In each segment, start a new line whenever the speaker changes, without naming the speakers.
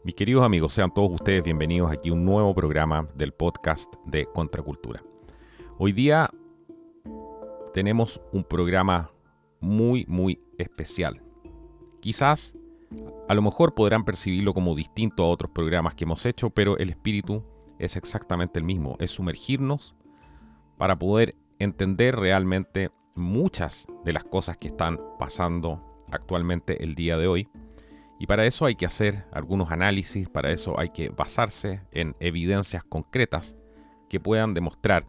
Mis queridos amigos, sean todos ustedes bienvenidos aquí a un nuevo programa del podcast de Contracultura. Hoy día tenemos un programa muy especial. Quizás, a lo mejor podrán percibirlo como distinto a otros programas que hemos hecho, pero el espíritu es exactamente el mismo. Es sumergirnos para poder entender realmente muchas de las cosas que están pasando actualmente el día de hoy. Y para eso hay que hacer algunos análisis, para eso hay que basarse en evidencias concretas que puedan demostrar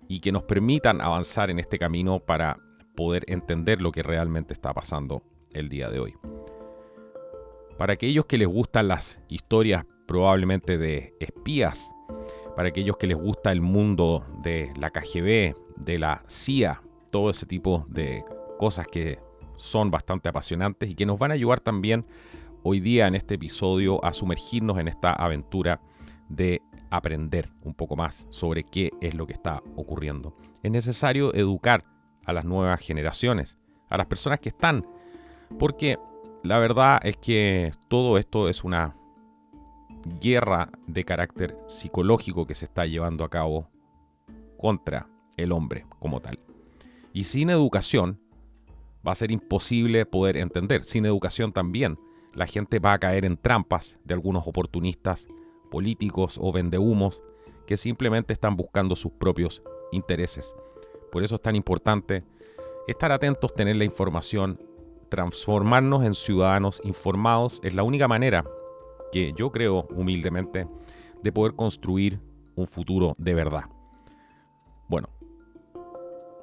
y que nos permitan avanzar en este camino para poder entender lo que realmente está pasando el día de hoy. Para aquellos que les gustan las historias probablemente de espías, para aquellos que les gusta el mundo de la KGB, de la CIA, todo ese tipo de cosas que son bastante apasionantes y que nos van a ayudar también hoy día en este episodio a sumergirnos en esta aventura de aprender un poco más sobre qué es lo que está ocurriendo. Es necesario educar a las nuevas generaciones, a las personas que están, porque la verdad es que todo esto es una guerra de carácter psicológico que se está llevando a cabo contra el hombre como tal. Y sin educación va a ser imposible poder entender. Sin educación también la gente va a caer en trampas de algunos oportunistas políticos o vendehumos que simplemente están buscando sus propios intereses. Por eso es tan importante estar atentos, tener la información, transformarnos en ciudadanos informados. Es la única manera que yo creo humildemente de poder construir un futuro de verdad. Bueno,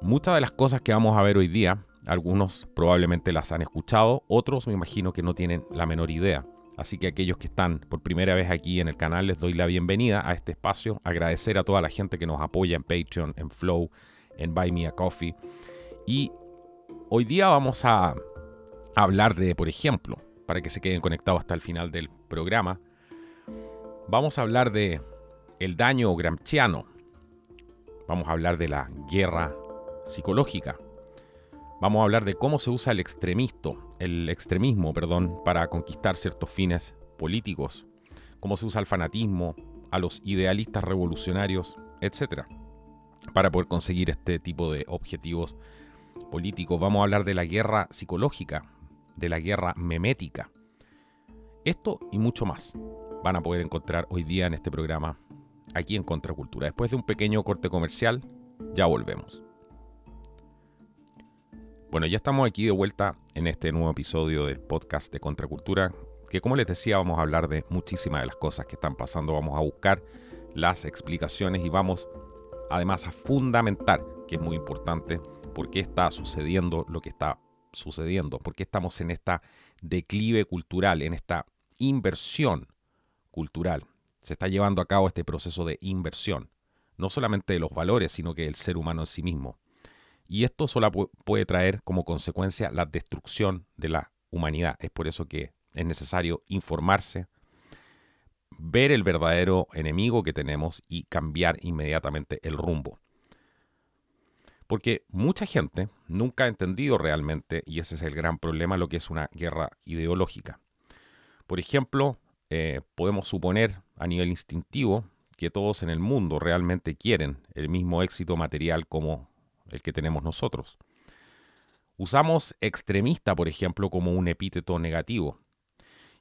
muchas de las cosas que vamos a ver hoy día, algunos probablemente las han escuchado, otros me imagino que no tienen la menor idea. Así que aquellos que están por primera vez aquí en el canal les doy la bienvenida a este espacio. Agradecer a toda la gente que nos apoya en Patreon, en Flow, en Buy Me a Coffee. Y hoy día vamos a hablar de, por ejemplo, para que se queden conectados hasta el final del programa, vamos a hablar de el daño gramsciano. Vamos a hablar de la guerra psicológica. Vamos a hablar de cómo se usa el extremismo, para conquistar ciertos fines políticos, cómo se usa el fanatismo, a los idealistas revolucionarios, etc., para poder conseguir este tipo de objetivos políticos. Vamos a hablar de la guerra psicológica, de la guerra memética. Esto y mucho más van a poder encontrar hoy día en este programa aquí en Contracultura. Después de un pequeño corte comercial, ya volvemos. Bueno, ya estamos aquí de vuelta en este nuevo episodio del podcast de Contracultura, que como les decía vamos a hablar de muchísimas de las cosas que están pasando, vamos a buscar las explicaciones y vamos además a fundamentar, que es muy importante, por qué está sucediendo lo que está sucediendo, por qué estamos en esta declive cultural, en esta inversión cultural. Se está llevando a cabo este proceso de inversión, no solamente de los valores, sino que del ser humano en sí mismo. Y esto solo puede traer como consecuencia la destrucción de la humanidad. Es por eso que es necesario informarse, ver el verdadero enemigo que tenemos y cambiar inmediatamente el rumbo. Porque mucha gente nunca ha entendido realmente, y ese es el gran problema, lo que es una guerra ideológica. Por ejemplo, podemos suponer a nivel instintivo que todos en el mundo realmente quieren el mismo éxito material como el que tenemos nosotros. Usamos extremista, por ejemplo, como un epíteto negativo.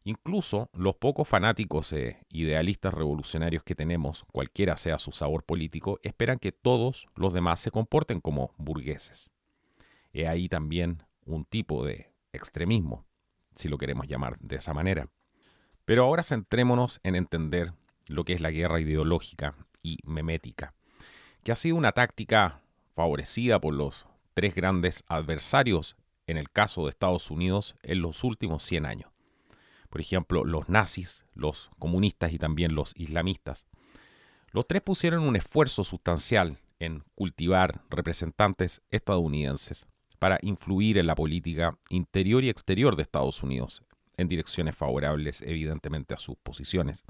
Incluso los pocos fanáticos idealistas revolucionarios que tenemos, cualquiera sea su sabor político, esperan que todos los demás se comporten como burgueses. He ahí también un tipo de extremismo, si lo queremos llamar de esa manera. Pero ahora centrémonos en entender lo que es la guerra ideológica y memética, que ha sido una táctica favorecida por los tres grandes adversarios en el caso de Estados Unidos en los últimos 100 años. Por ejemplo, los nazis, los comunistas y también los islamistas. Los tres pusieron un esfuerzo sustancial en cultivar representantes estadounidenses para influir en la política interior y exterior de Estados Unidos, en direcciones favorables evidentemente a sus posiciones.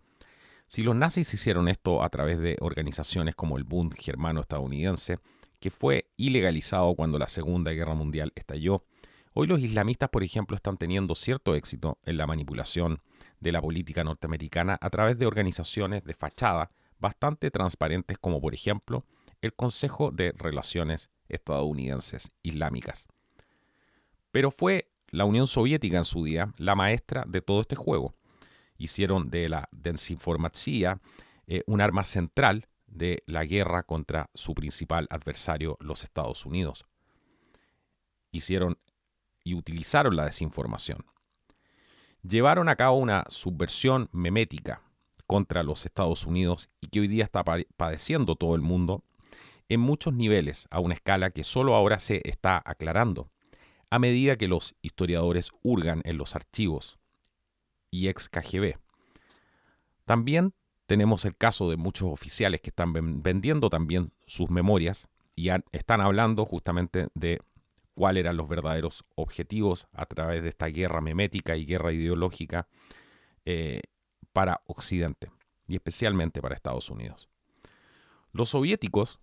Si los nazis hicieron esto a través de organizaciones como el Bund germano-estadounidense, que fue ilegalizado cuando la Segunda Guerra Mundial estalló, hoy los islamistas, por ejemplo, están teniendo cierto éxito en la manipulación de la política norteamericana a través de organizaciones de fachada bastante transparentes como por ejemplo el Consejo de Relaciones Estadounidenses Islámicas. Pero fue la Unión Soviética en su día la maestra de todo este juego. Hicieron de la desinformación un arma central de la guerra contra su principal adversario, los Estados Unidos. Hicieron y utilizaron la desinformación. Llevaron a cabo una subversión memética contra los Estados Unidos y que hoy día está padeciendo todo el mundo en muchos niveles, a una escala que solo ahora se está aclarando, a medida que los historiadores hurgan en los archivos y ex KGB. También tenemos el caso de muchos oficiales que están vendiendo también sus memorias y están hablando justamente de cuáles eran los verdaderos objetivos a través de esta guerra memética y guerra ideológica para Occidente y especialmente para Estados Unidos. Los soviéticos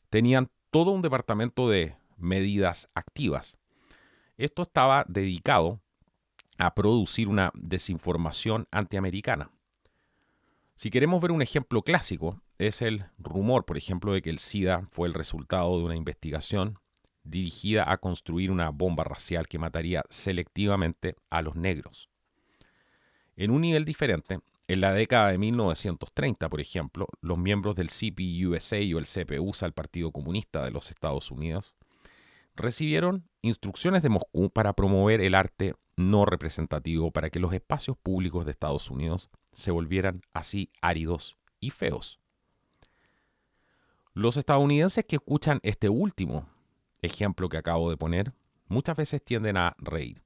tenían todo un departamento de medidas activas. Esto estaba dedicado a producir una desinformación antiamericana. Si queremos ver un ejemplo clásico, es el rumor, por ejemplo, de que el SIDA fue el resultado de una investigación dirigida a construir una bomba racial que mataría selectivamente a los negros. En un nivel diferente, en la década de 1930, por ejemplo, los miembros del CPUSA o el CPUSA, el Partido Comunista de los Estados Unidos, recibieron instrucciones de Moscú para promover el arte no representativo para que los espacios públicos de Estados Unidos se volvieran así áridos y feos. Los estadounidenses que escuchan este último ejemplo que acabo de poner muchas veces tienden a reír,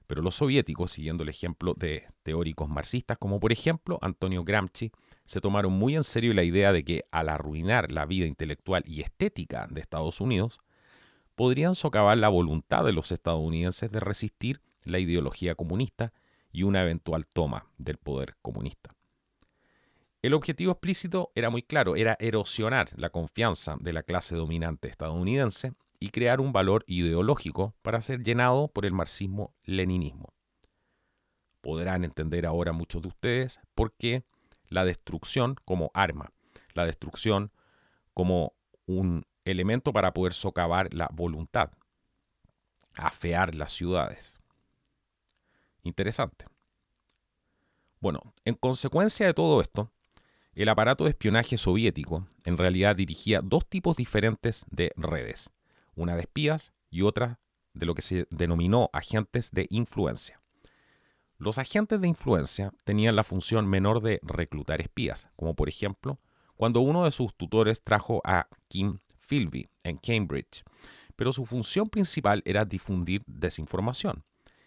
pero los soviéticos, siguiendo el ejemplo de teóricos marxistas como por ejemplo Antonio Gramsci, se tomaron muy en serio la idea de que al arruinar la vida intelectual y estética de Estados Unidos, podrían socavar la voluntad de los estadounidenses de resistir la ideología comunista y una eventual toma del poder comunista. El objetivo explícito era muy claro, era erosionar la confianza de la clase dominante estadounidense y crear un valor ideológico para ser llenado por el marxismo-leninismo. Podrán entender ahora muchos de ustedes por qué la destrucción como arma, la destrucción como un elemento para poder socavar la voluntad, afear las ciudades. Interesante. Bueno, en consecuencia de todo esto, el aparato de espionaje soviético en realidad dirigía dos tipos diferentes de redes, una de espías y otra de lo que se denominó agentes de influencia. Los agentes de influencia tenían la función menor de reclutar espías, como por ejemplo, cuando uno de sus tutores trajo a Kim Philby en Cambridge, pero su función principal era difundir desinformación,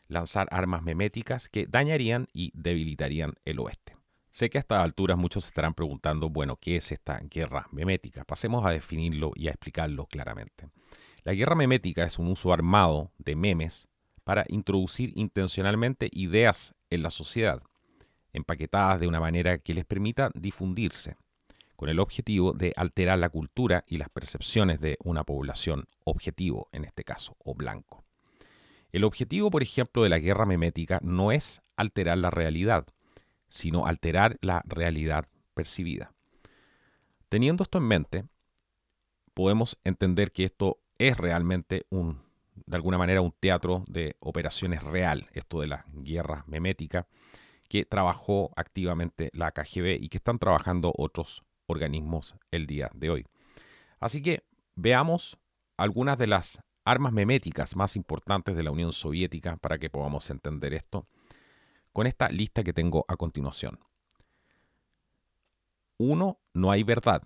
lanzar armas meméticas que dañarían y debilitarían el oeste. Sé que a estas alturas muchos se estarán preguntando, bueno, ¿qué es esta guerra memética? Pasemos a definirlo y a explicarlo claramente. La guerra memética es un uso armado de memes para introducir intencionalmente ideas en la sociedad, empaquetadas de una manera que les permita difundirse, con el objetivo de alterar la cultura y las percepciones de una población objetivo, en este caso, o blanco. El objetivo, por ejemplo, de la guerra memética no es alterar la realidad, sino alterar la realidad percibida. Teniendo esto en mente, podemos entender que esto es realmente de alguna manera un teatro de operaciones real, esto de la guerra memética, que trabajó activamente la KGB y que están trabajando otros organismos el día de hoy. Así que veamos algunas de las armas meméticas más importantes de la Unión Soviética para que podamos entender esto con esta lista que tengo a continuación. 1. No hay verdad,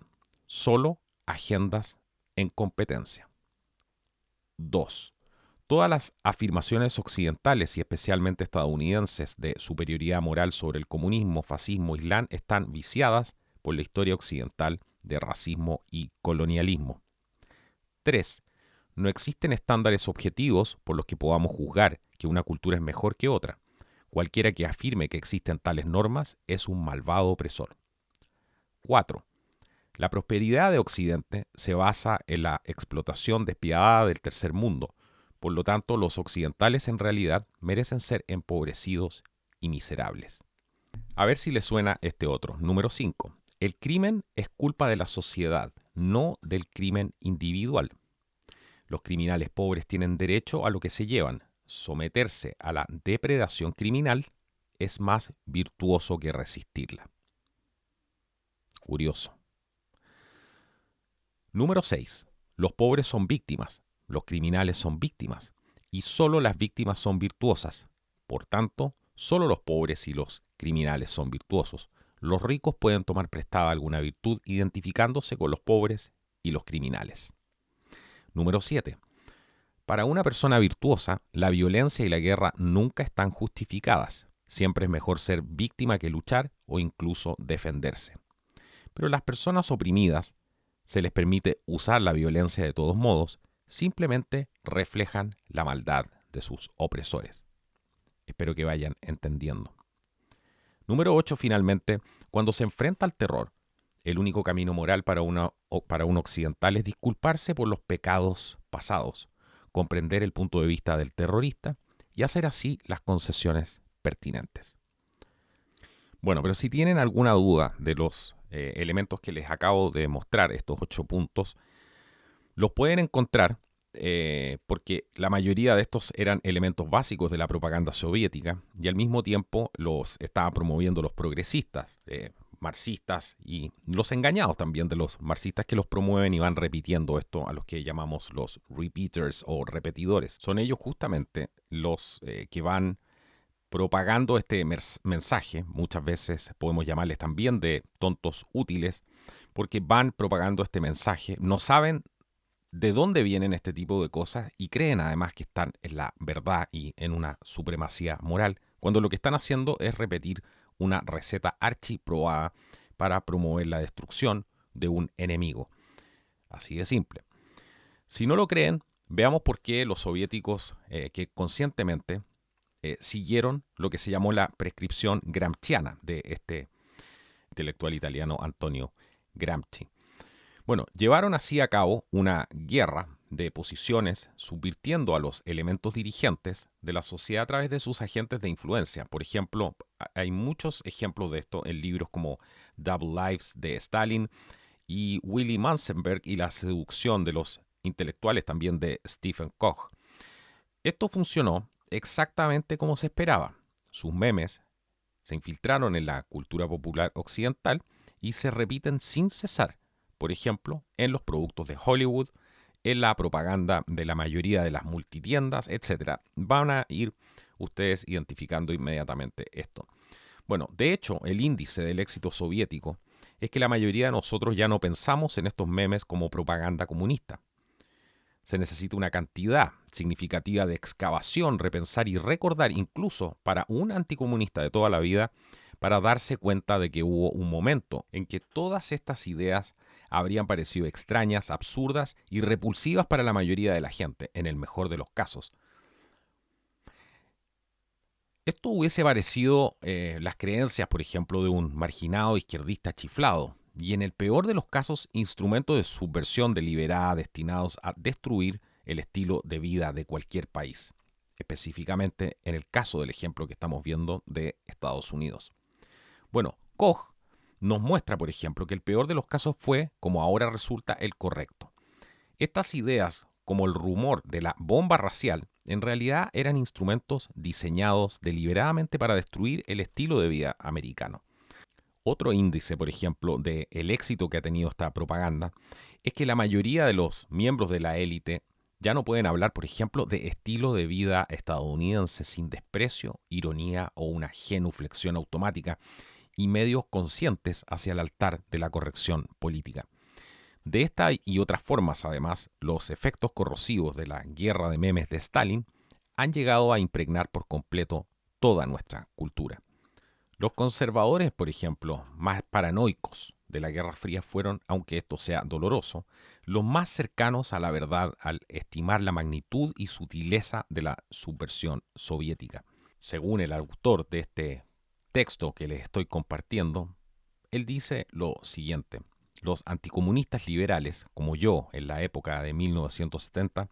solo agendas en competencia. 2. Todas las afirmaciones occidentales y especialmente estadounidenses de superioridad moral sobre el comunismo, fascismo, islam están viciadas por la historia occidental de racismo y colonialismo. 3. No existen estándares objetivos por los que podamos juzgar que una cultura es mejor que otra. Cualquiera que afirme que existen tales normas es un malvado opresor. 4. La prosperidad de Occidente se basa en la explotación despiadada del tercer mundo. Por lo tanto, los occidentales en realidad merecen ser empobrecidos y miserables. A ver si le suena este otro. Número 5. El crimen es culpa de la sociedad, no del crimen individual. Los criminales pobres tienen derecho a lo que se llevan. Someterse a la depredación criminal es más virtuoso que resistirla. Curioso. Número 6. Los pobres son víctimas, los criminales son víctimas, y solo las víctimas son virtuosas. Por tanto, solo los pobres y los criminales son virtuosos. Los ricos pueden tomar prestada alguna virtud identificándose con los pobres y los criminales. Número 7. Para una persona virtuosa, la violencia y la guerra nunca están justificadas. Siempre es mejor ser víctima que luchar o incluso defenderse. Pero las personas oprimidas se les permite usar la violencia de todos modos, simplemente reflejan la maldad de sus opresores. Espero que vayan entendiendo. Número 8, finalmente, cuando se enfrenta al terror, el único camino moral para un occidental es disculparse por los pecados pasados, comprender el punto de vista del terrorista y hacer así las concesiones pertinentes. Bueno, pero si tienen alguna duda de los elementos que les acabo de mostrar, estos 8 puntos, los pueden encontrar porque la mayoría de estos eran elementos básicos de la propaganda soviética y al mismo tiempo los estaban promoviendo los progresistas, marxistas y los engañados también de los marxistas que los promueven y van repitiendo esto a los que llamamos los repeaters o repetidores. Son ellos justamente los que van propagando este mensaje, muchas veces podemos llamarles también de tontos útiles, porque van propagando este mensaje, no saben de dónde vienen este tipo de cosas y creen además que están en la verdad y en una supremacía moral, cuando lo que están haciendo es repetir una receta archiprobada para promover la destrucción de un enemigo. Así de simple. Si no lo creen, veamos por qué los soviéticos que conscientemente siguieron lo que se llamó la prescripción gramsciana de este intelectual italiano Antonio Gramsci. Bueno, llevaron así a cabo una guerra de posiciones, subvirtiendo a los elementos dirigentes de la sociedad a través de sus agentes de influencia. Por ejemplo, hay muchos ejemplos de esto en libros como Double Lives de Stalin y Willy Manzenberg y la seducción de los intelectuales también de Stephen Koch. Esto funcionó exactamente como se esperaba. Sus memes se infiltraron en la cultura popular occidental y se repiten sin cesar. Por ejemplo, en los productos de Hollywood, en la propaganda de la mayoría de las multitiendas, etc. Van a ir ustedes identificando inmediatamente esto. Bueno, de hecho, el índice del éxito soviético es que la mayoría de nosotros ya no pensamos en estos memes como propaganda comunista. Se necesita una cantidad significativa de excavación, repensar y recordar, incluso para un anticomunista de toda la vida, para darse cuenta de que hubo un momento en que todas estas ideas habrían parecido extrañas, absurdas y repulsivas para la mayoría de la gente, en el mejor de los casos. Esto hubiese parecido las creencias, por ejemplo, de un marginado izquierdista chiflado, y en el peor de los casos, instrumentos de subversión deliberada destinados a destruir el estilo de vida de cualquier país, específicamente en el caso del ejemplo que estamos viendo de Estados Unidos. Bueno, Koch nos muestra, por ejemplo, que el peor de los casos fue, como ahora resulta, el correcto. Estas ideas, como el rumor de la bomba racial, en realidad eran instrumentos diseñados deliberadamente para destruir el estilo de vida americano. Otro índice, por ejemplo, del éxito que ha tenido esta propaganda es que la mayoría de los miembros de la élite ya no pueden hablar, por ejemplo, de estilo de vida estadounidense sin desprecio, ironía o una genuflexión automática y medios conscientes hacia el altar de la corrección política. De esta y otras formas, además, los efectos corrosivos de la guerra de memes de Stalin han llegado a impregnar por completo toda nuestra cultura. Los conservadores, por ejemplo, más paranoicos de la Guerra Fría fueron, aunque esto sea doloroso, los más cercanos a la verdad al estimar la magnitud y sutileza de la subversión soviética. Según el autor de este texto que les estoy compartiendo, él dice lo siguiente: los anticomunistas liberales, como yo en la época de 1970,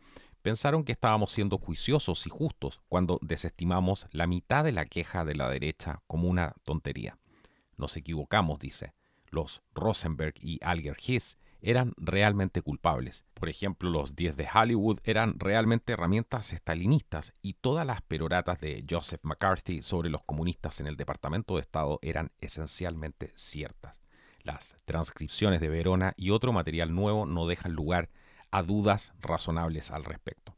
pensaron que estábamos siendo juiciosos y justos cuando desestimamos la mitad de la queja de la derecha como una tontería. Nos equivocamos, dice. Los Rosenberg y Alger Hiss eran realmente culpables. Por ejemplo, los 10 de Hollywood eran realmente herramientas estalinistas y todas las peroratas de Joseph McCarthy sobre los comunistas en el Departamento de Estado eran esencialmente ciertas. Las transcripciones de Verona y otro material nuevo no dejan lugar a dudas razonables al respecto.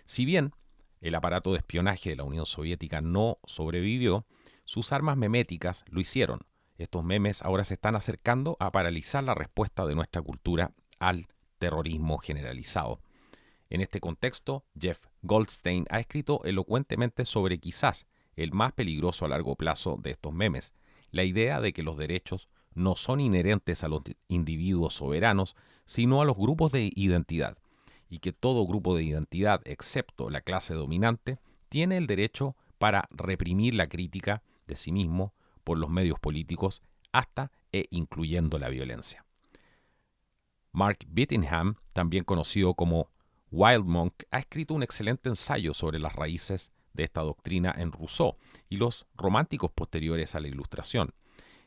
Si bien el aparato de espionaje de la Unión Soviética no sobrevivió, sus armas meméticas lo hicieron. Estos memes ahora se están acercando a paralizar la respuesta de nuestra cultura al terrorismo generalizado. En este contexto, Jeff Goldstein ha escrito elocuentemente sobre quizás el más peligroso a largo plazo de estos memes, la idea de que los derechos no son inherentes a los individuos soberanos, sino a los grupos de identidad, y que todo grupo de identidad, excepto la clase dominante, tiene el derecho para reprimir la crítica de sí mismo por los medios políticos hasta e incluyendo la violencia. Mark Bittingham, también conocido como Wild Monk, ha escrito un excelente ensayo sobre las raíces de esta doctrina en Rousseau y los románticos posteriores a la Ilustración.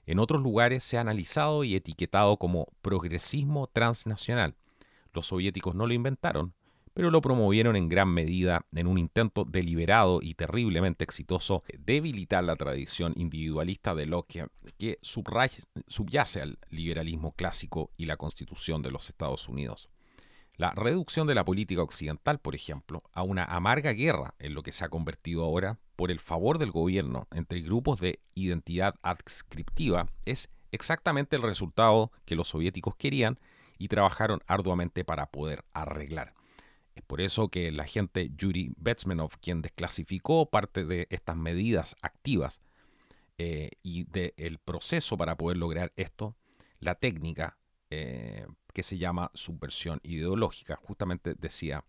En otros lugares se ha analizado y etiquetado como progresismo transnacional. Los soviéticos no lo inventaron, pero lo promovieron en gran medida en un intento deliberado y terriblemente exitoso de debilitar la tradición individualista de Locke que subyace al liberalismo clásico y la Constitución de los Estados Unidos. La reducción de la política occidental, por ejemplo, a una amarga guerra en lo que se ha convertido ahora por el favor del gobierno entre grupos de identidad adscriptiva es exactamente el resultado que los soviéticos querían y trabajaron arduamente para poder arreglar. Es por eso que el agente Yuri Bezmenov, quien desclasificó parte de estas medidas activas y del proceso para poder lograr esto, la técnica que se llama subversión ideológica, justamente decía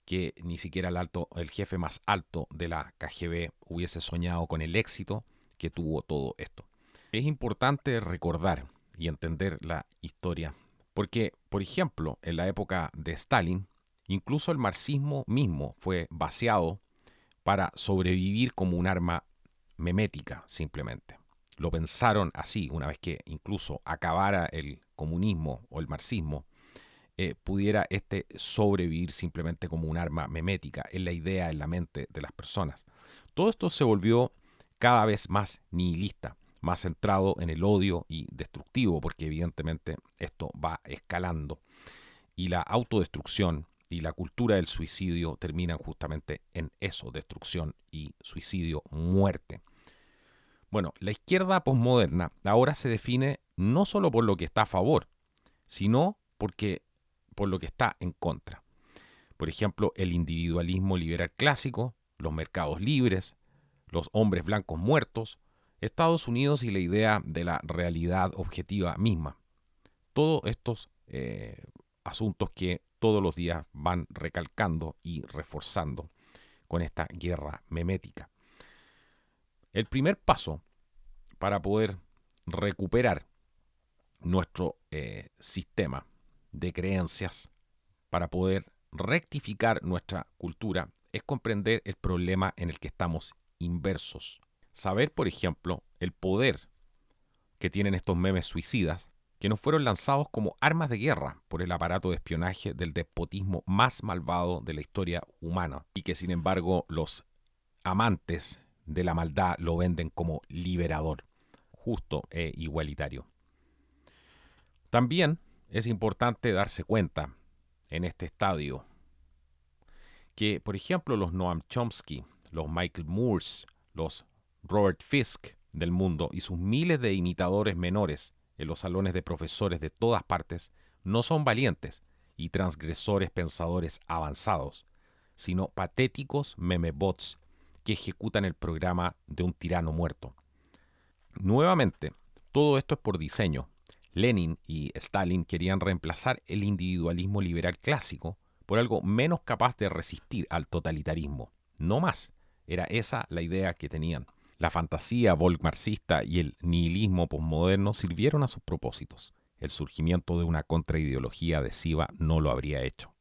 que ni siquiera el jefe más alto de la KGB hubiese soñado con el éxito que tuvo todo esto. Es importante recordar y entender la historia, porque, por ejemplo, en la época de Stalin, incluso el marxismo mismo fue vaciado para sobrevivir como un arma memética, simplemente. Lo pensaron así, una vez que incluso acabara el comunismo o el marxismo, pudiera sobrevivir simplemente como un arma memética en la idea, en la mente de las personas. Todo esto se volvió cada vez más nihilista, más centrado en el odio y destructivo, porque evidentemente esto va escalando. Y la autodestrucción y la cultura del suicidio terminan justamente en eso, destrucción y suicidio, muerte. Bueno, la izquierda posmoderna ahora se define no solo por lo que está a favor, sino por lo que está en contra. Por ejemplo, el individualismo liberal clásico, los mercados libres, los hombres blancos muertos, Estados Unidos y la idea de la realidad objetiva misma. Todos estos asuntos que todos los días van recalcando y reforzando con esta guerra memética. El primer paso para poder recuperar nuestro sistema de creencias, para poder rectificar nuestra cultura, es comprender el problema en el que estamos inversos. Saber, por ejemplo, el poder que tienen estos memes suicidas, que nos fueron lanzados como armas de guerra por el aparato de espionaje del despotismo más malvado de la historia humana, y que sin embargo los amantes de la maldad lo venden como liberador, justo e igualitario. También es importante darse cuenta en este estadio que, por ejemplo, los Noam Chomsky, los Michael Moores, los Robert Fisk del mundo y sus miles de imitadores menores en los salones de profesores de todas partes no son valientes y transgresores pensadores avanzados, sino patéticos memebots que ejecutan el programa de un tirano muerto. Nuevamente, todo esto es por diseño. Lenin y Stalin querían reemplazar el individualismo liberal clásico por algo menos capaz de resistir al totalitarismo. No más. Era esa la idea que tenían. La fantasía marxista y el nihilismo posmoderno sirvieron a sus propósitos. El surgimiento de una contraideología adhesiva no lo habría hecho.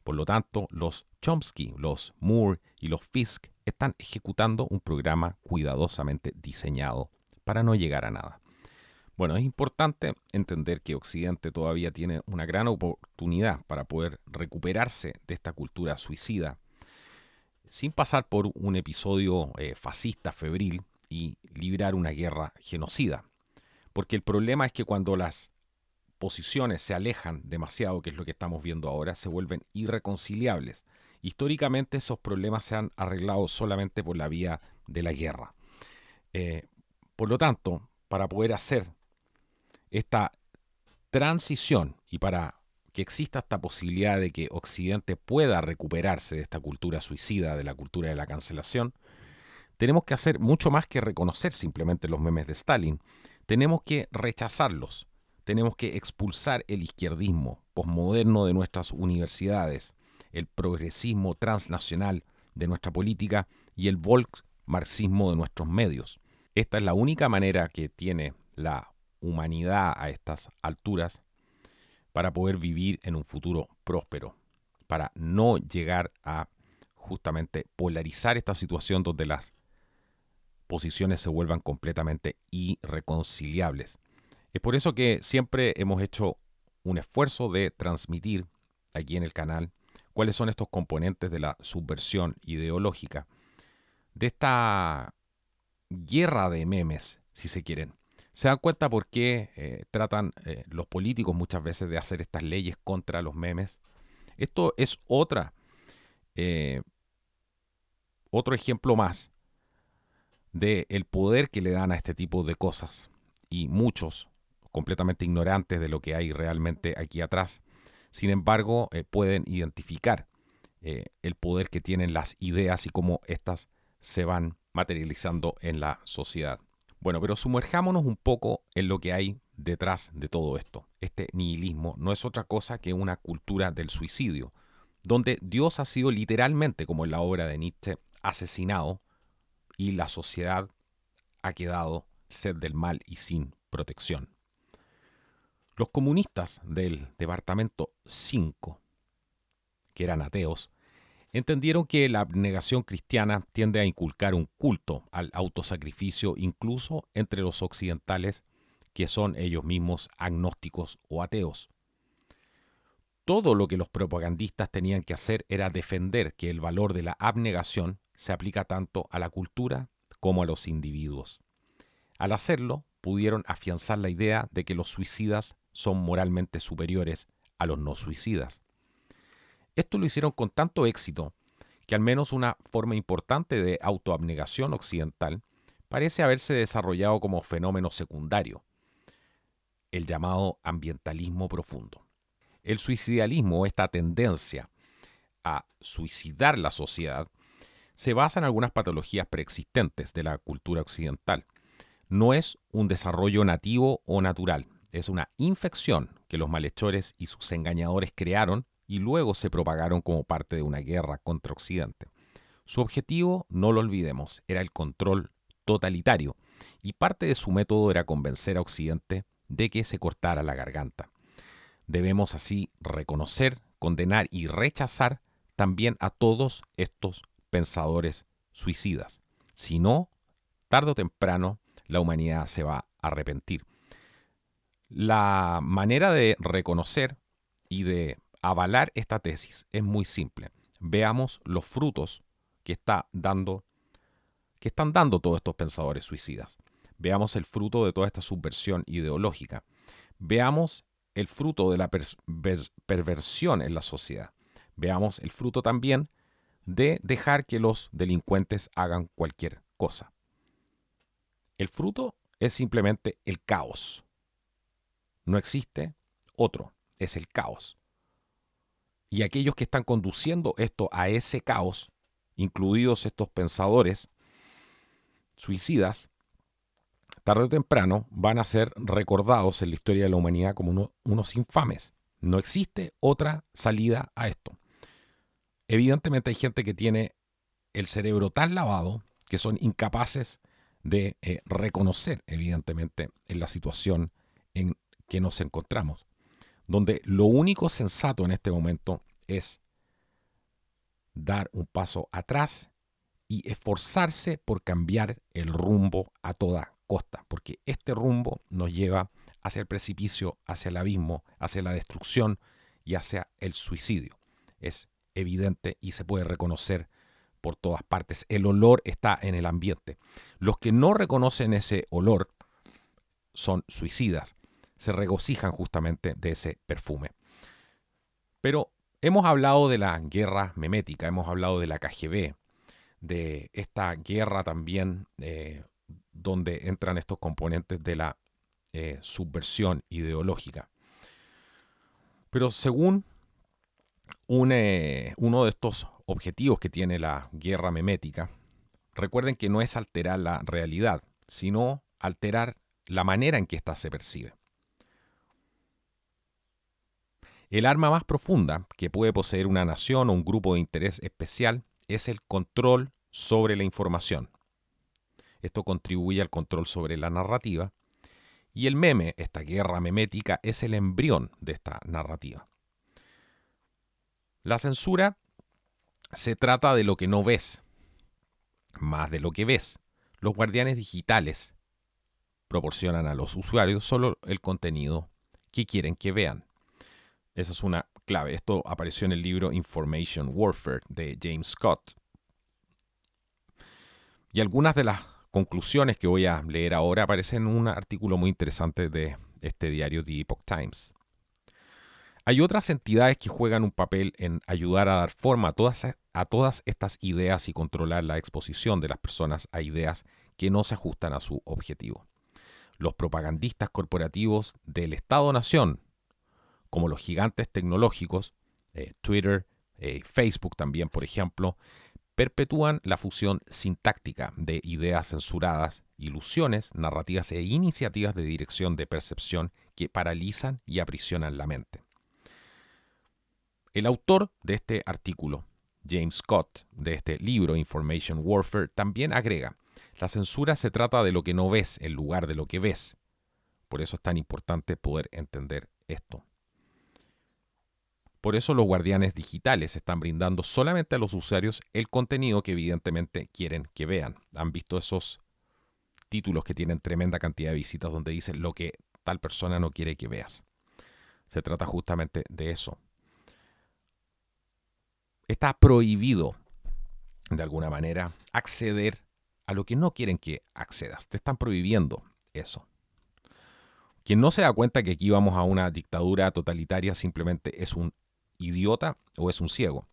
Por lo tanto, los Chomsky, los Moore y los Fisk están ejecutando un programa cuidadosamente diseñado para no llegar a nada. Bueno, es importante entender que Occidente todavía tiene una gran oportunidad para poder recuperarse de esta cultura suicida sin pasar por un episodio fascista, febril y librar una guerra genocida. Porque el problema es que cuando las posiciones se alejan demasiado, que es lo que estamos viendo ahora, se vuelven irreconciliables. Históricamente esos problemas se han arreglado solamente por la vía de la guerra. Por lo tanto, para poder hacer esta transición y para que exista esta posibilidad de que Occidente pueda recuperarse de esta cultura suicida, de la cultura de la cancelación, tenemos que hacer mucho más que reconocer simplemente los memes de Stalin. Tenemos que rechazarlos. Tenemos que expulsar el izquierdismo posmoderno de nuestras universidades, el progresismo transnacional de nuestra política y el volksmarxismo de nuestros medios. Esta es la única manera que tiene la humanidad a estas alturas para poder vivir en un futuro próspero, para no llegar a justamente polarizar esta situación donde las posiciones se vuelvan completamente irreconciliables. Es por eso que siempre hemos hecho un esfuerzo de transmitir aquí en el canal cuáles son estos componentes de la subversión ideológica, de esta guerra de memes, si se quieren. ¿Se dan cuenta por qué tratan los políticos muchas veces de hacer estas leyes contra los memes? Esto es otro ejemplo más del poder que le dan a este tipo de cosas. Y muchos, completamente ignorantes de lo que hay realmente aquí atrás, sin embargo, pueden identificar el poder que tienen las ideas y cómo éstas se van materializando en la sociedad. Bueno, pero sumerjámonos un poco en lo que hay detrás de todo esto. Este nihilismo no es otra cosa que una cultura del suicidio, donde Dios ha sido literalmente, como en la obra de Nietzsche, asesinado y la sociedad ha quedado sed del mal y sin protección. Los comunistas del departamento 5, que eran ateos, entendieron que la abnegación cristiana tiende a inculcar un culto al autosacrificio incluso entre los occidentales que son ellos mismos agnósticos o ateos. Todo lo que los propagandistas tenían que hacer era defender que el valor de la abnegación se aplica tanto a la cultura como a los individuos. Al hacerlo, pudieron afianzar la idea de que los suicidas son moralmente superiores a los no suicidas. Esto lo hicieron con tanto éxito que al menos una forma importante de autoabnegación occidental parece haberse desarrollado como fenómeno secundario, el llamado ambientalismo profundo. El suicidalismo, esta tendencia a suicidar la sociedad, se basa en algunas patologías preexistentes de la cultura occidental. No es un desarrollo nativo o natural, es una infección que los malhechores y sus engañadores crearon y luego se propagaron como parte de una guerra contra Occidente. Su objetivo, no lo olvidemos, era el control totalitario y parte de su método era convencer a Occidente de que se cortara la garganta. Debemos así reconocer, condenar y rechazar también a todos estos pensadores suicidas. Si no, tarde o temprano, la humanidad se va a arrepentir. La manera de reconocer y de avalar esta tesis es muy simple. Veamos los frutos que están dando todos estos pensadores suicidas. Veamos el fruto de toda esta subversión ideológica. Veamos el fruto de la perversión en la sociedad. Veamos el fruto también de dejar que los delincuentes hagan cualquier cosa. El fruto es simplemente el caos. No existe otro, es el caos. Y aquellos que están conduciendo esto a ese caos, incluidos estos pensadores suicidas, tarde o temprano van a ser recordados en la historia de la humanidad como unos infames. No existe otra salida a esto. Evidentemente hay gente que tiene el cerebro tan lavado que son incapaces de reconocer, evidentemente, en la situación en que nos encontramos, donde lo único sensato en este momento es dar un paso atrás y esforzarse por cambiar el rumbo a toda costa, porque este rumbo nos lleva hacia el precipicio, hacia el abismo, hacia la destrucción y hacia el suicidio. Es evidente y se puede reconocer por todas partes. El olor está en el ambiente. Los que no reconocen ese olor son suicidas. Se regocijan justamente de ese perfume. Pero hemos hablado de la guerra memética, hemos hablado de la KGB, de esta guerra también donde entran estos componentes de la subversión ideológica. Pero según uno de estos objetivos que tiene la guerra memética, recuerden que no es alterar la realidad, sino alterar la manera en que ésta se percibe. El arma más profunda que puede poseer una nación o un grupo de interés especial es el control sobre la información. Esto contribuye al control sobre la narrativa y el meme, esta guerra memética, es el embrión de esta narrativa. La censura se trata de lo que no ves, más de lo que ves. Los guardianes digitales proporcionan a los usuarios solo el contenido que quieren que vean. Esa es una clave. Esto apareció en el libro Information Warfare de James Scott. Y algunas de las conclusiones que voy a leer ahora aparecen en un artículo muy interesante de este diario The Epoch Times. Hay otras entidades que juegan un papel en ayudar a dar forma a todas estas ideas y controlar la exposición de las personas a ideas que no se ajustan a su objetivo. Los propagandistas corporativos del Estado-Nación, como los gigantes tecnológicos, Twitter, Facebook también, por ejemplo, perpetúan la fusión sintáctica de ideas censuradas, ilusiones, narrativas e iniciativas de dirección de percepción que paralizan y aprisionan la mente. El autor de este artículo, James Scott, de este libro Information Warfare, también agrega: la censura se trata de lo que no ves en lugar de lo que ves. Por eso es tan importante poder entender esto. Por eso los guardianes digitales están brindando solamente a los usuarios el contenido que evidentemente quieren que vean. Han visto esos títulos que tienen tremenda cantidad de visitas donde dicen lo que tal persona no quiere que veas. Se trata justamente de eso. Está prohibido, de alguna manera, acceder a lo que no quieren que accedas. Te están prohibiendo eso. Quien no se da cuenta que aquí vamos a una dictadura totalitaria simplemente es un idiota o es un ciego.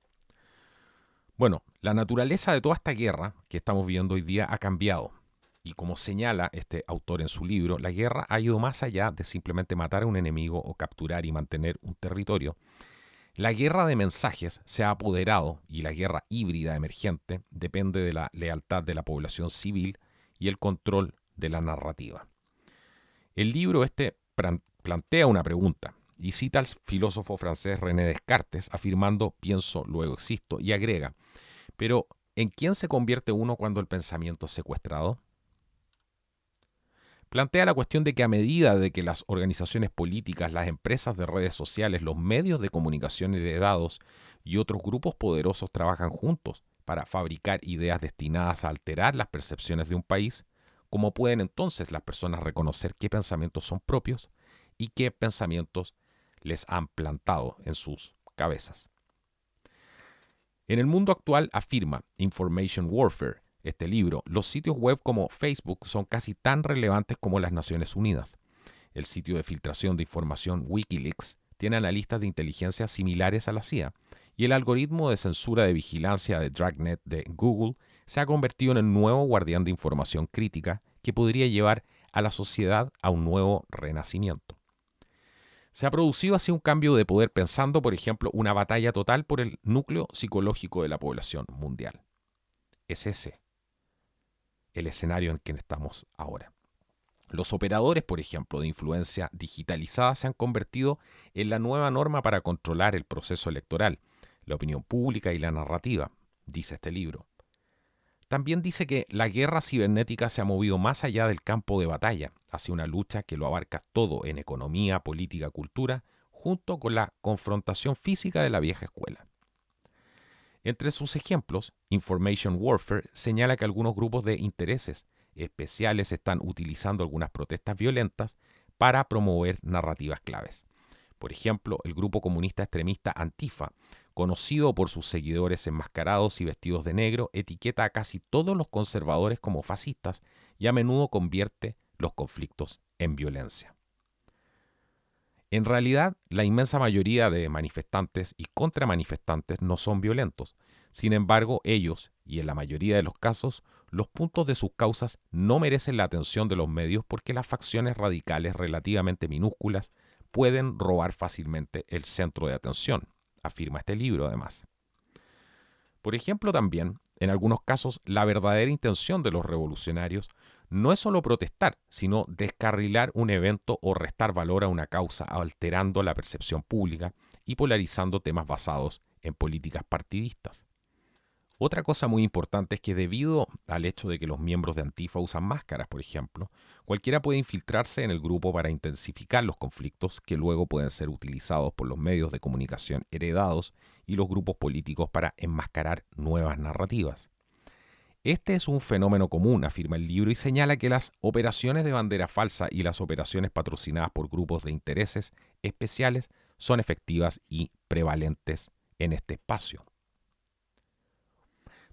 Bueno, la naturaleza de toda esta guerra que estamos viviendo hoy día ha cambiado. Y como señala este autor en su libro, la guerra ha ido más allá de simplemente matar a un enemigo o capturar y mantener un territorio. La guerra de mensajes se ha apoderado y la guerra híbrida emergente depende de la lealtad de la población civil y el control de la narrativa. El libro plantea una pregunta y cita al filósofo francés René Descartes afirmando «pienso, luego existo» y agrega: «Pero, ¿en quién se convierte uno cuando el pensamiento es secuestrado?» Plantea la cuestión de que a medida de que las organizaciones políticas, las empresas de redes sociales, los medios de comunicación heredados y otros grupos poderosos trabajan juntos para fabricar ideas destinadas a alterar las percepciones de un país, ¿cómo pueden entonces las personas reconocer qué pensamientos son propios y qué pensamientos les han plantado en sus cabezas? En el mundo actual, afirma Information Warfare, este libro, los sitios web como Facebook son casi tan relevantes como las Naciones Unidas. El sitio de filtración de información Wikileaks tiene analistas de inteligencia similares a la CIA, y el algoritmo de censura de vigilancia de Dragnet de Google se ha convertido en el nuevo guardián de información crítica que podría llevar a la sociedad a un nuevo renacimiento. Se ha producido así un cambio de poder pensando, por ejemplo, una batalla total por el núcleo psicológico de la población mundial. Es ese el escenario en que estamos ahora. Los operadores, por ejemplo, de influencia digitalizada se han convertido en la nueva norma para controlar el proceso electoral, la opinión pública y la narrativa, dice este libro. También dice que la guerra cibernética se ha movido más allá del campo de batalla, hacia una lucha que lo abarca todo en economía, política, cultura, junto con la confrontación física de la vieja escuela. Entre sus ejemplos, Information Warfare señala que algunos grupos de intereses especiales están utilizando algunas protestas violentas para promover narrativas claves. Por ejemplo, el grupo comunista extremista Antifa, conocido por sus seguidores enmascarados y vestidos de negro, etiqueta a casi todos los conservadores como fascistas y a menudo convierte los conflictos en violencia. En realidad, la inmensa mayoría de manifestantes y contramanifestantes no son violentos. Sin embargo, ellos, y en la mayoría de los casos, los puntos de sus causas no merecen la atención de los medios porque las facciones radicales relativamente minúsculas pueden robar fácilmente el centro de atención, afirma este libro además. Por ejemplo, también, en algunos casos, la verdadera intención de los revolucionarios no es solo protestar, sino descarrilar un evento o restar valor a una causa, alterando la percepción pública y polarizando temas basados en políticas partidistas. Otra cosa muy importante es que debido al hecho de que los miembros de Antifa usan máscaras, por ejemplo, cualquiera puede infiltrarse en el grupo para intensificar los conflictos que luego pueden ser utilizados por los medios de comunicación heredados y los grupos políticos para enmascarar nuevas narrativas. Este es un fenómeno común, afirma el libro, y señala que las operaciones de bandera falsa y las operaciones patrocinadas por grupos de intereses especiales son efectivas y prevalentes en este espacio.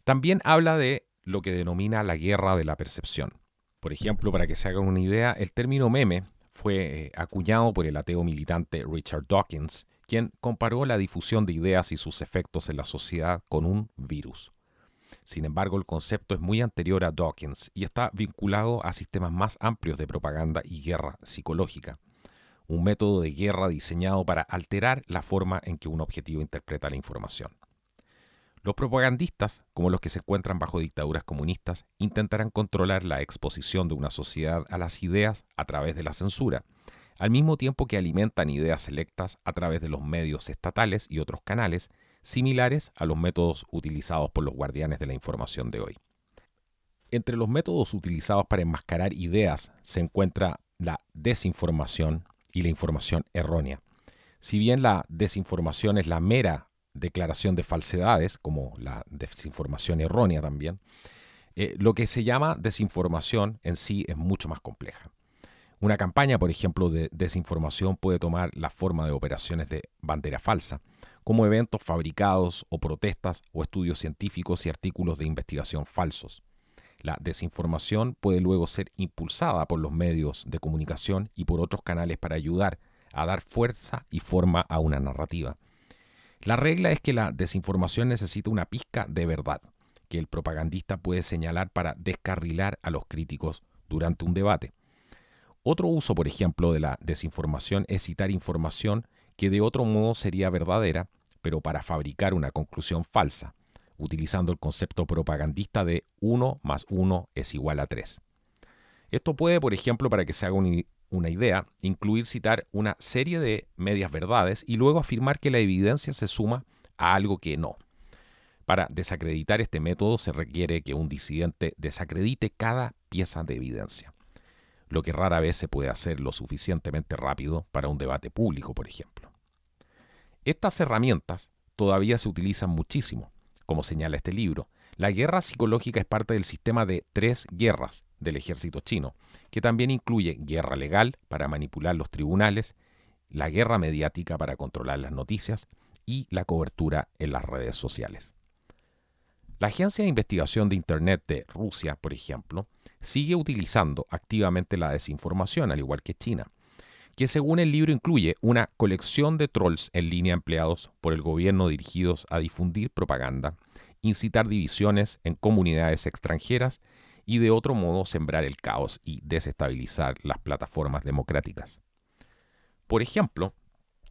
También habla de lo que denomina la guerra de la percepción. Por ejemplo, para que se hagan una idea, el término meme fue acuñado por el ateo militante Richard Dawkins, quien comparó la difusión de ideas y sus efectos en la sociedad con un virus. Sin embargo, el concepto es muy anterior a Dawkins y está vinculado a sistemas más amplios de propaganda y guerra psicológica, un método de guerra diseñado para alterar la forma en que un objetivo interpreta la información. Los propagandistas, como los que se encuentran bajo dictaduras comunistas, intentarán controlar la exposición de una sociedad a las ideas a través de la censura, al mismo tiempo que alimentan ideas selectas a través de los medios estatales y otros canales, similares a los métodos utilizados por los guardianes de la información de hoy. Entre los métodos utilizados para enmascarar ideas se encuentra la desinformación y la información errónea. Si bien la desinformación es la mera declaración de falsedades, como la desinformación errónea también, lo que se llama desinformación en sí es mucho más compleja. Una campaña, por ejemplo, de desinformación puede tomar la forma de operaciones de bandera falsa, como eventos fabricados o protestas o estudios científicos y artículos de investigación falsos. La desinformación puede luego ser impulsada por los medios de comunicación y por otros canales para ayudar a dar fuerza y forma a una narrativa. La regla es que la desinformación necesita una pizca de verdad, que el propagandista puede señalar para descarrilar a los críticos durante un debate. Otro uso, por ejemplo, de la desinformación es citar información que de otro modo sería verdadera, pero para fabricar una conclusión falsa, utilizando el concepto propagandista de 1 más 1 es igual a 3. Esto puede, por ejemplo, para que se haga una idea, incluir citar una serie de medias verdades y luego afirmar que la evidencia se suma a algo que no. Para desacreditar este método se requiere que un disidente desacredite cada pieza de evidencia, lo que rara vez se puede hacer lo suficientemente rápido para un debate público, por ejemplo. Estas herramientas todavía se utilizan muchísimo, como señala este libro. La guerra psicológica es parte del sistema de 3 guerras del ejército chino, que también incluye guerra legal para manipular los tribunales, la guerra mediática para controlar las noticias y la cobertura en las redes sociales. La Agencia de Investigación de Internet de Rusia, por ejemplo, sigue utilizando activamente la desinformación, al igual que China, que según el libro incluye una colección de trolls en línea empleados por el gobierno dirigidos a difundir propaganda, incitar divisiones en comunidades extranjeras y de otro modo sembrar el caos y desestabilizar las plataformas democráticas. Por ejemplo,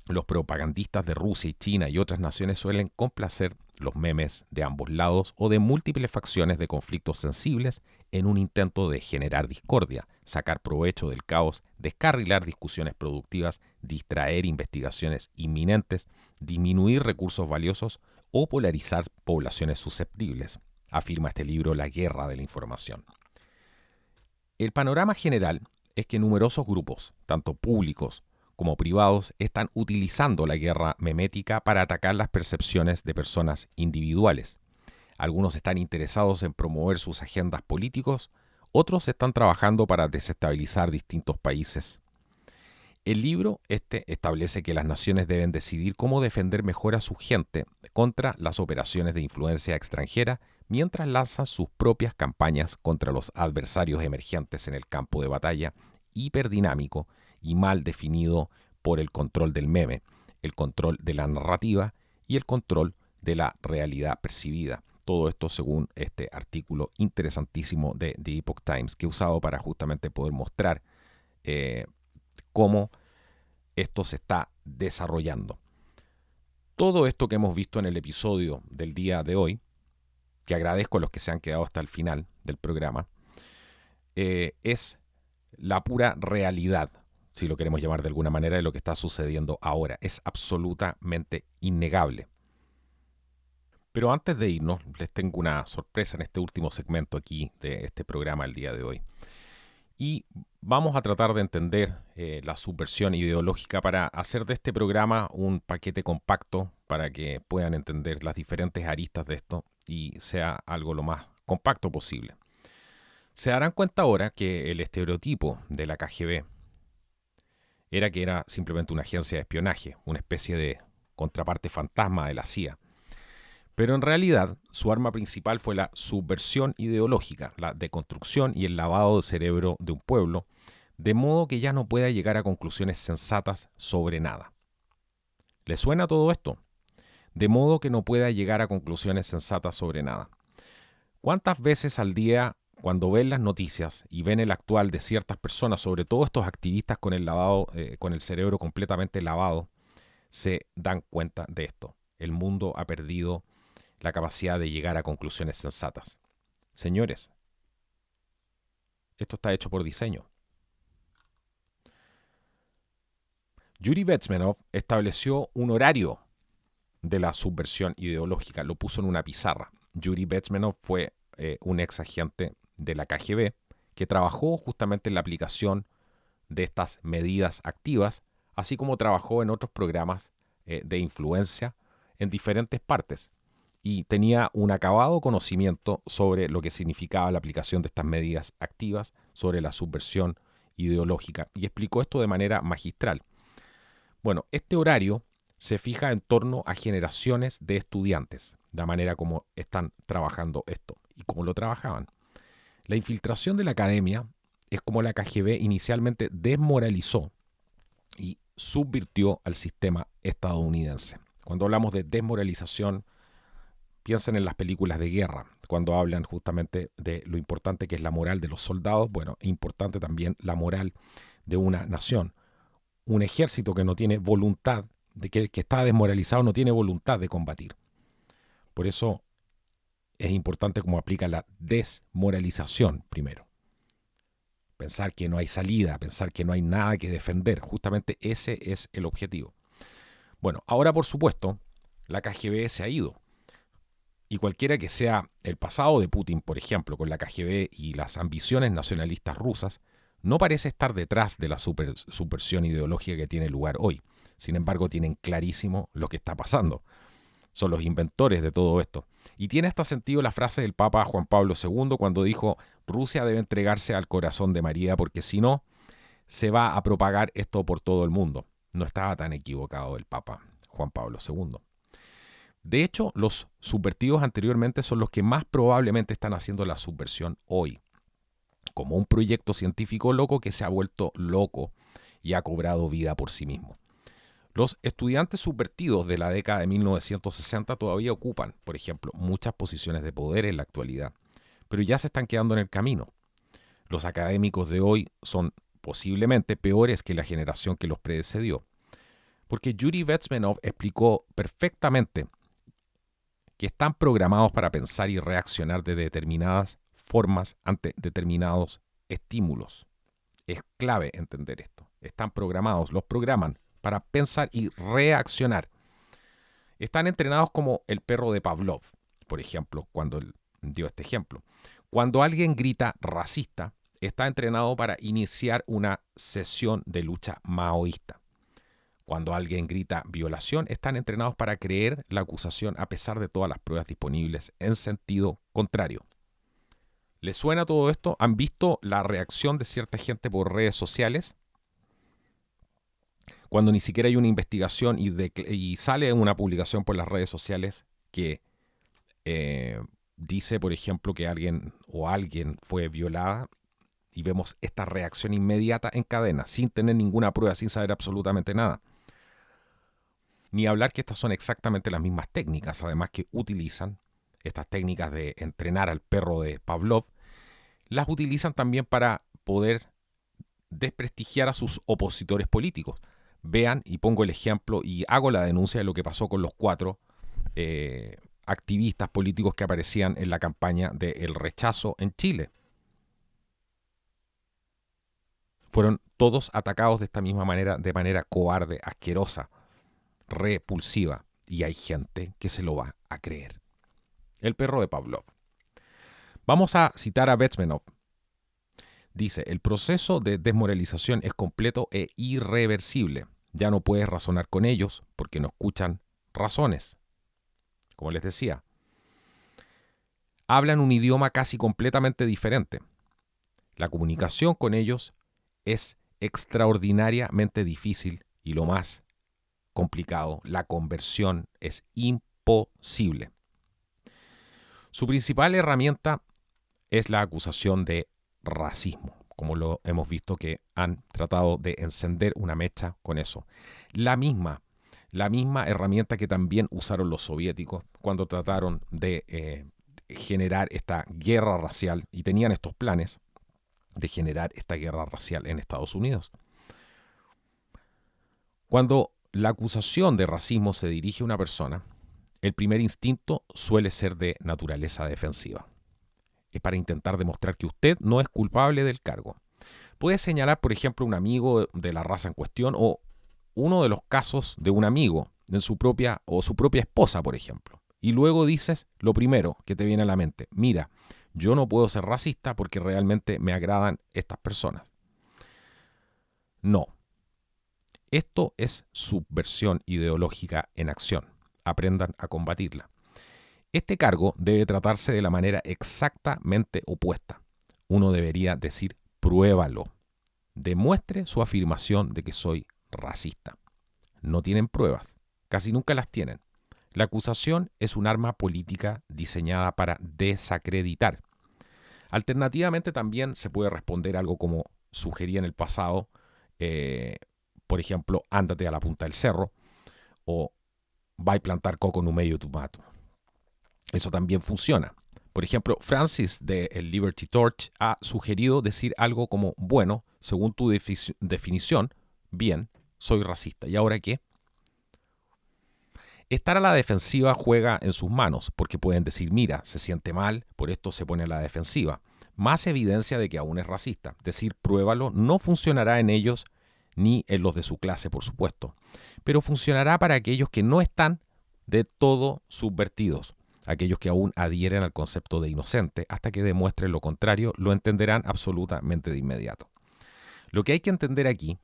los propagandistas de Rusia y China y otras naciones suelen complacer los memes de ambos lados o de múltiples facciones de conflictos sensibles en un intento de generar discordia, sacar provecho del caos, descarrilar discusiones productivas, distraer investigaciones inminentes, disminuir recursos valiosos o polarizar poblaciones susceptibles, afirma este libro La guerra de la información. El panorama general es que numerosos grupos, tanto públicos como privados están utilizando la guerra memética para atacar las percepciones de personas individuales. Algunos están interesados en promover sus agendas políticos, otros están trabajando para desestabilizar distintos países. El libro establece que las naciones deben decidir cómo defender mejor a su gente contra las operaciones de influencia extranjera mientras lanzan sus propias campañas contra los adversarios emergentes en el campo de batalla, hiperdinámico y mal definido por el control del meme, el control de la narrativa y el control de la realidad percibida. Todo esto según este artículo interesantísimo de The Epoch Times que he usado para justamente poder mostrar cómo esto se está desarrollando. Todo esto que hemos visto en el episodio del día de hoy, que agradezco a los que se han quedado hasta el final del programa, es la pura realidad, si lo queremos llamar de alguna manera, de lo que está sucediendo ahora. Es absolutamente innegable. Pero antes de irnos, les tengo una sorpresa en este último segmento aquí de este programa el día de hoy. Y vamos a tratar de entender la subversión ideológica para hacer de este programa un paquete compacto para que puedan entender las diferentes aristas de esto y sea algo lo más compacto posible. Se darán cuenta ahora que el estereotipo de la KGB era que era simplemente una agencia de espionaje, una especie de contraparte fantasma de la CIA. Pero en realidad su arma principal fue la subversión ideológica, la deconstrucción y el lavado de cerebro de un pueblo, de modo que ya no pueda llegar a conclusiones sensatas sobre nada. ¿Le suena todo esto? De modo que no pueda llegar a conclusiones sensatas sobre nada. ¿Cuántas veces al día, cuando ven las noticias y ven el actual de ciertas personas, sobre todo estos activistas con el cerebro completamente lavado, se dan cuenta de esto? El mundo ha perdido la capacidad de llegar a conclusiones sensatas. Señores, esto está hecho por diseño. Yuri Bezmenov estableció un horario de la subversión ideológica, lo puso en una pizarra. Yuri Bezmenov fue un ex agente de la KGB que trabajó justamente en la aplicación de estas medidas activas, así como trabajó en otros programas de influencia en diferentes partes. Y tenía un acabado conocimiento sobre lo que significaba la aplicación de estas medidas activas, sobre la subversión ideológica, y explicó esto de manera magistral. Bueno, este horario se fija en torno a generaciones de estudiantes, la manera como están trabajando esto y cómo lo trabajaban. La infiltración de la academia es como la KGB inicialmente desmoralizó y subvirtió al sistema estadounidense. Cuando hablamos de desmoralización, piensen en las películas de guerra, cuando hablan justamente de lo importante que es la moral de los soldados. Bueno, es importante también la moral de una nación. Un ejército que no tiene voluntad, que está desmoralizado, no tiene voluntad de combatir. Por eso es importante cómo aplica la desmoralización primero. Pensar que no hay salida, pensar que no hay nada que defender. Justamente ese es el objetivo. Bueno, ahora por supuesto, la KGB se ha ido. Y cualquiera que sea el pasado de Putin, por ejemplo, con la KGB y las ambiciones nacionalistas rusas, no parece estar detrás de la subversión ideológica que tiene lugar hoy. Sin embargo, tienen clarísimo lo que está pasando. Son los inventores de todo esto. Y tiene hasta sentido la frase del Papa Juan Pablo II cuando dijo: Rusia debe entregarse al corazón de María porque si no, se va a propagar esto por todo el mundo. No estaba tan equivocado el Papa Juan Pablo II. De hecho, los subvertidos anteriormente son los que más probablemente están haciendo la subversión hoy, como un proyecto científico loco que se ha vuelto loco y ha cobrado vida por sí mismo. Los estudiantes subvertidos de la década de 1960 todavía ocupan, por ejemplo, muchas posiciones de poder en la actualidad, pero ya se están quedando en el camino. Los académicos de hoy son posiblemente peores que la generación que los precedió, porque Yuri Bezmenov explicó perfectamente que están programados para pensar y reaccionar de determinadas formas ante determinados estímulos. Es clave entender esto. Están programados, los programan para pensar y reaccionar. Están entrenados como el perro de Pavlov, por ejemplo, cuando él dio este ejemplo. Cuando alguien grita racista, está entrenado para iniciar una sesión de lucha maoísta. Cuando alguien grita violación, están entrenados para creer la acusación a pesar de todas las pruebas disponibles en sentido contrario. ¿Les suena todo esto? ¿Han visto la reacción de cierta gente por redes sociales? Cuando ni siquiera hay una investigación y sale una publicación por las redes sociales que dice, por ejemplo, que alguien fue violada, y vemos esta reacción inmediata en cadena, sin tener ninguna prueba, sin saber absolutamente nada. Ni hablar que estas son exactamente las mismas técnicas, además que utilizan estas técnicas de entrenar al perro de Pavlov, las utilizan también para poder desprestigiar a sus opositores políticos. Vean, y pongo el ejemplo y hago la denuncia de lo que pasó con los 4 activistas políticos que aparecían en la campaña del rechazo en Chile. Fueron todos atacados de esta misma manera, de manera cobarde, asquerosa, repulsiva. Y hay gente que se lo va a creer. El perro de Pavlov. Vamos a citar a Bezmenov. Dice, el proceso de desmoralización es completo e irreversible. Ya no puedes razonar con ellos porque no escuchan razones. Como les decía, hablan un idioma casi completamente diferente. La comunicación con ellos es extraordinariamente difícil y lo más complicado, la conversión es imposible. Su principal herramienta es la acusación de racismo, como lo hemos visto que han tratado de encender una mecha con eso. La misma herramienta que también usaron los soviéticos cuando trataron de generar esta guerra racial y tenían estos planes de generar esta guerra racial en Estados Unidos. Cuando la acusación de racismo se dirige a una persona, el primer instinto suele ser de naturaleza defensiva. Es para intentar demostrar que usted no es culpable del cargo. Puede señalar, por ejemplo, un amigo de la raza en cuestión o uno de los casos de un amigo de su propia esposa, por ejemplo. Y luego dices lo primero que te viene a la mente. Mira, yo no puedo ser racista porque realmente me agradan estas personas. No. Esto es subversión ideológica en acción. Aprendan a combatirla. Este cargo debe tratarse de la manera exactamente opuesta. Uno debería decir, pruébalo. Demuestre su afirmación de que soy racista. No tienen pruebas. Casi nunca las tienen. La acusación es un arma política diseñada para desacreditar. Alternativamente también se puede responder algo como sugería en el pasado, por ejemplo, ándate a la punta del cerro o va a plantar coco en un medio de tu mato. Eso también funciona. Por ejemplo, Francis de el Liberty Torch ha sugerido decir algo como, bueno, según tu definición, bien, soy racista. ¿Y ahora qué? Estar a la defensiva juega en sus manos, porque pueden decir, mira, se siente mal, por esto se pone a la defensiva. Más evidencia de que aún es racista. Decir, pruébalo, no funcionará en ellos ni en los de su clase, por supuesto. Pero funcionará para aquellos que no están de todo subvertidos. Aquellos que aún adhieren al concepto de inocente, hasta que demuestren lo contrario, lo entenderán absolutamente de inmediato. Lo que hay que entender aquí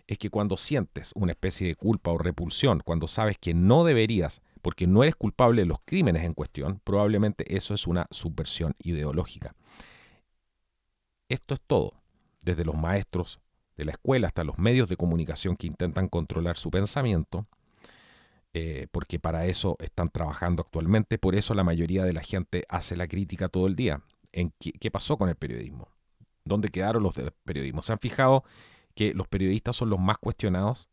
es que cuando sientes una especie de culpa o repulsión, cuando sabes que no deberías, porque no eres culpable de los crímenes en cuestión, probablemente eso es una subversión ideológica. Esto es todo, desde los maestros de la escuela hasta los medios de comunicación que intentan controlar su pensamiento, porque para eso están trabajando actualmente, por eso la mayoría de la gente hace la crítica todo el día. ¿Qué pasó con el periodismo? ¿Dónde quedaron los del periodismo? ¿Se han fijado que los periodistas son los más cuestionados?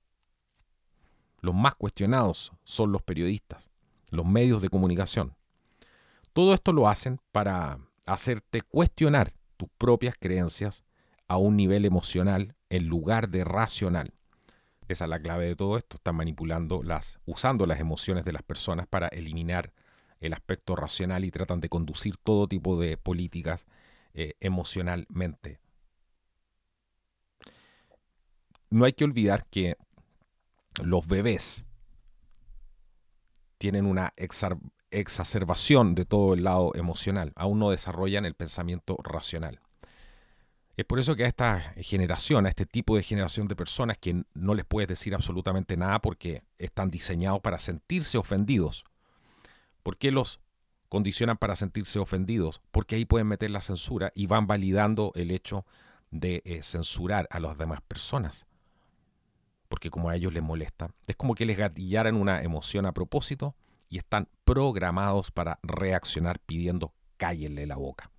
Los más cuestionados son los periodistas, los medios de comunicación. Todo esto lo hacen para hacerte cuestionar tus propias creencias a un nivel emocional en lugar de racional. Esa es la clave de todo esto. Están manipulando usando las emociones de las personas para eliminar el aspecto racional y tratan de conducir todo tipo de políticas emocionalmente. No hay que olvidar que los bebés tienen una exacerbación de todo el lado emocional. Aún no desarrollan el pensamiento racional. Es por eso que a esta generación, a este tipo de generación de personas que no les puedes decir absolutamente nada porque están diseñados para sentirse ofendidos. ¿Por qué los condicionan para sentirse ofendidos? Porque ahí pueden meter la censura y van validando el hecho de censurar a las demás personas. Porque como a ellos les molesta, es como que les gatillaran una emoción a propósito y están programados para reaccionar pidiendo cállenle la boca.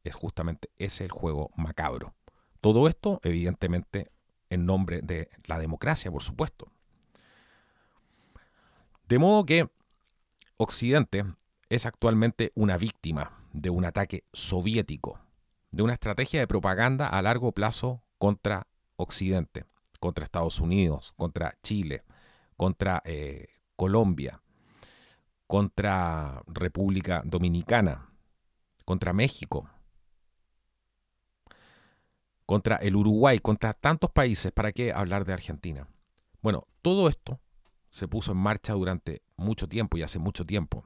Es justamente ese el juego macabro. Todo esto, evidentemente, en nombre de la democracia, por supuesto. De modo que Occidente es actualmente una víctima de un ataque soviético, de una estrategia de propaganda a largo plazo contra Occidente, contra Estados Unidos, contra Chile, contra Colombia, contra República Dominicana, contra México, contra el Uruguay, contra tantos países. ¿Para qué hablar de Argentina? Bueno, todo esto se puso en marcha durante mucho tiempo y hace mucho tiempo,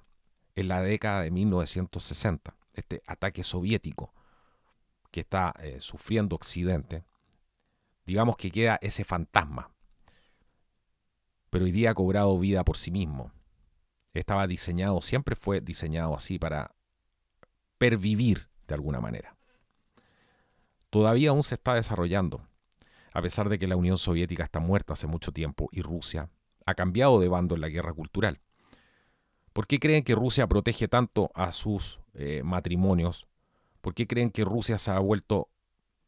en la década de 1960. Este ataque soviético que está sufriendo Occidente, digamos que queda ese fantasma, pero hoy día ha cobrado vida por sí mismo. Estaba diseñado, siempre fue diseñado así para pervivir de alguna manera. Todavía aún se está desarrollando, a pesar de que la Unión Soviética está muerta hace mucho tiempo y Rusia ha cambiado de bando en la guerra cultural. ¿Por qué creen que Rusia protege tanto a sus matrimonios? ¿Por qué creen que Rusia se ha vuelto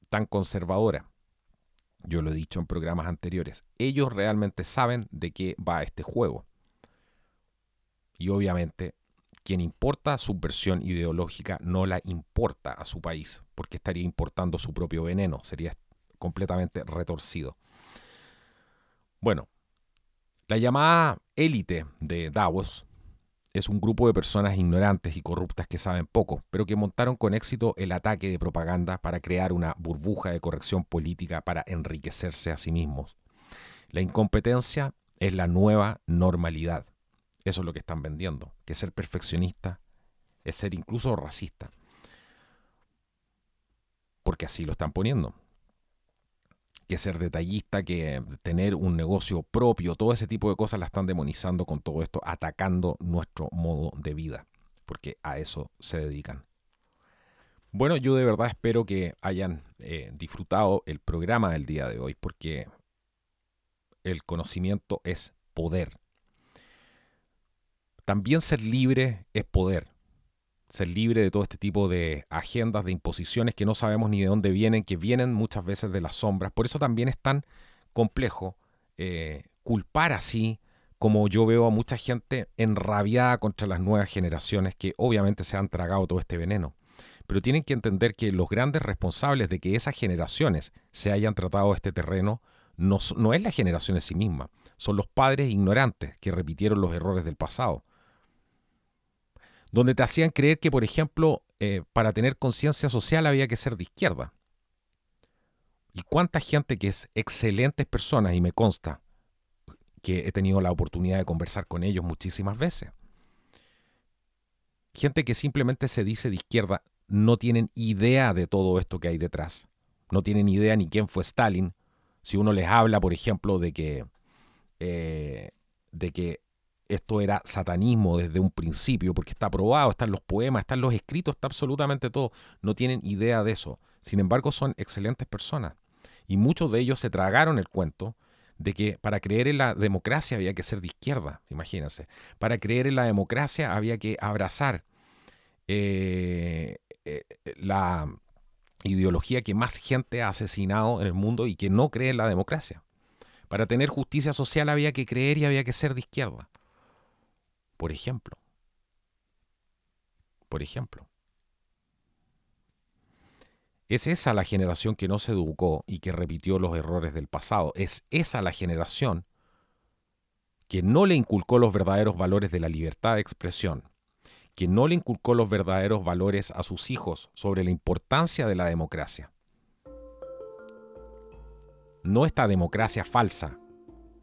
tan conservadora? Yo lo he dicho en programas anteriores. Ellos realmente saben de qué va este juego. Y obviamente, quien importa su versión ideológica no la importa a su país, porque estaría importando su propio veneno. Sería completamente retorcido. Bueno, la llamada élite de Davos es un grupo de personas ignorantes y corruptas que saben poco, pero que montaron con éxito el ataque de propaganda para crear una burbuja de corrección política para enriquecerse a sí mismos. La incompetencia es la nueva normalidad. Eso es lo que están vendiendo, que ser perfeccionista es ser incluso racista. Porque así lo están poniendo. Que ser detallista, que tener un negocio propio, todo ese tipo de cosas la están demonizando con todo esto, atacando nuestro modo de vida, porque a eso se dedican. Bueno, yo de verdad espero que hayan disfrutado el programa del día de hoy, porque el conocimiento es poder. También ser libre es poder. Ser libre de todo este tipo de agendas, de imposiciones que no sabemos ni de dónde vienen, que vienen muchas veces de las sombras. Por eso también es tan complejo culpar así, como yo veo a mucha gente enrabiada contra las nuevas generaciones que obviamente se han tragado todo este veneno. Pero tienen que entender que los grandes responsables de que esas generaciones se hayan tratado este terreno no es la generación en sí misma, son los padres ignorantes que repitieron los errores del pasado. Donde te hacían creer que, por ejemplo, para tener conciencia social había que ser de izquierda. Y cuánta gente que es excelentes personas, y me consta que he tenido la oportunidad de conversar con ellos muchísimas veces. Gente que simplemente se dice de izquierda, no tienen idea de todo esto que hay detrás. No tienen idea ni quién fue Stalin. Si uno les habla, por ejemplo, de que esto era satanismo desde un principio, porque está probado, están los poemas, están los escritos, está absolutamente todo. No tienen idea de eso. Sin embargo, son excelentes personas. Y muchos de ellos se tragaron el cuento de que para creer en la democracia había que ser de izquierda, imagínense. Para creer en la democracia había que abrazar la ideología que más gente ha asesinado en el mundo y que no cree en la democracia. Para tener justicia social había que creer y había que ser de izquierda. Por ejemplo. Es esa la generación que no se educó y que repitió los errores del pasado. Es esa la generación que no le inculcó los verdaderos valores de la libertad de expresión, que no le inculcó los verdaderos valores a sus hijos sobre la importancia de la democracia. No esta democracia falsa,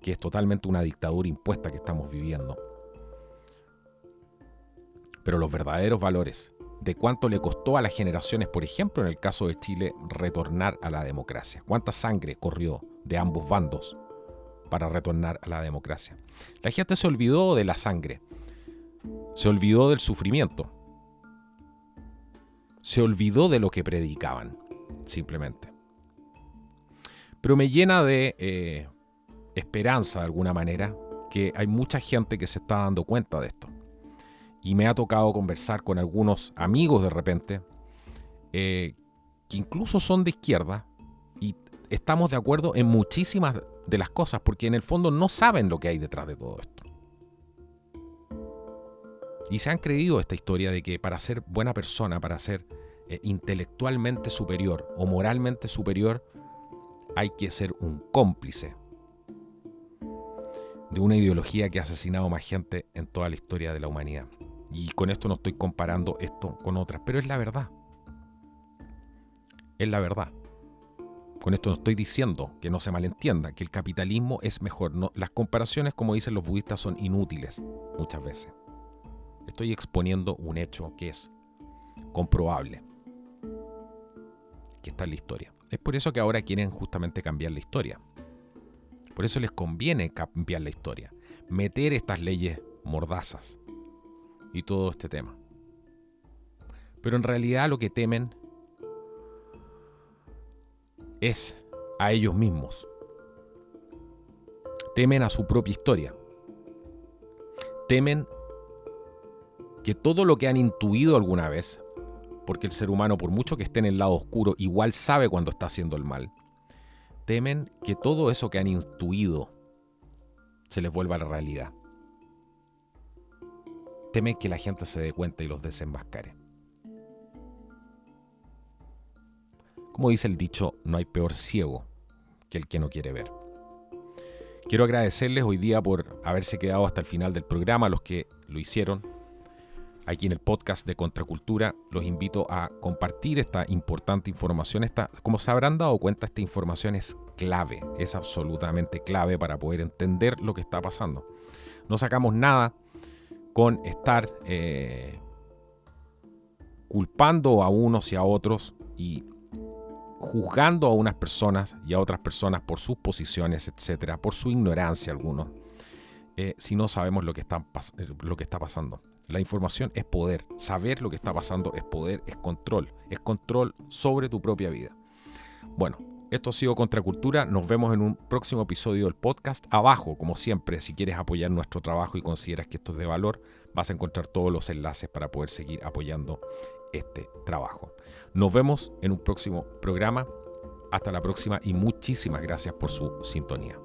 que es totalmente una dictadura impuesta que estamos viviendo. Pero los verdaderos valores de cuánto le costó a las generaciones, por ejemplo, en el caso de Chile, retornar a la democracia. Cuánta sangre corrió de ambos bandos para retornar a la democracia. La gente se olvidó de la sangre, se olvidó del sufrimiento, se olvidó de lo que predicaban, simplemente. Pero me llena de esperanza, de alguna manera, que hay mucha gente que se está dando cuenta de esto. Y me ha tocado conversar con algunos amigos de repente, que incluso son de izquierda, y estamos de acuerdo en muchísimas de las cosas, porque en el fondo no saben lo que hay detrás de todo esto. Y se han creído esta historia de que para ser buena persona, para ser intelectualmente superior o moralmente superior, hay que ser un cómplice de una ideología que ha asesinado más gente en toda la historia de la humanidad. Y con esto no estoy comparando esto con otras, pero es la verdad. Es la verdad. Con esto no estoy diciendo, que no se malentienda, que el capitalismo es mejor. No, las comparaciones, como dicen los budistas, son inútiles muchas veces. Estoy exponiendo un hecho que es comprobable, que está en la historia. Es por eso que ahora quieren justamente cambiar la historia. Por eso les conviene cambiar la historia, meter estas leyes mordazas y todo este tema. Pero en realidad lo que temen es a ellos mismos. Temen a su propia historia. Temen que todo lo que han intuido alguna vez, porque el ser humano, por mucho que esté en el lado oscuro, igual sabe cuando está haciendo el mal, temen que todo eso que han intuido se les vuelva a la realidad. Temen que la gente se dé cuenta y los desenmascare. Como dice el dicho, no hay peor ciego que el que no quiere ver. Quiero agradecerles hoy día por haberse quedado hasta el final del programa, a los que lo hicieron. Aquí en el podcast de Contracultura los invito a compartir esta importante información. Como se habrán dado cuenta, esta información es clave, es absolutamente clave para poder entender lo que está pasando. No sacamos nada con estar culpando a unos y a otros y juzgando a unas personas y a otras personas por sus posiciones, etcétera, por su ignorancia algunos, si no sabemos lo que está pasando. La información es poder. Saber lo que está pasando es poder, es control sobre tu propia vida. Bueno, esto ha sido Contracultura. Nos vemos en un próximo episodio del podcast. Abajo, como siempre, si quieres apoyar nuestro trabajo y consideras que esto es de valor, vas a encontrar todos los enlaces para poder seguir apoyando este trabajo. Nos vemos en un próximo programa. Hasta la próxima y muchísimas gracias por su sintonía.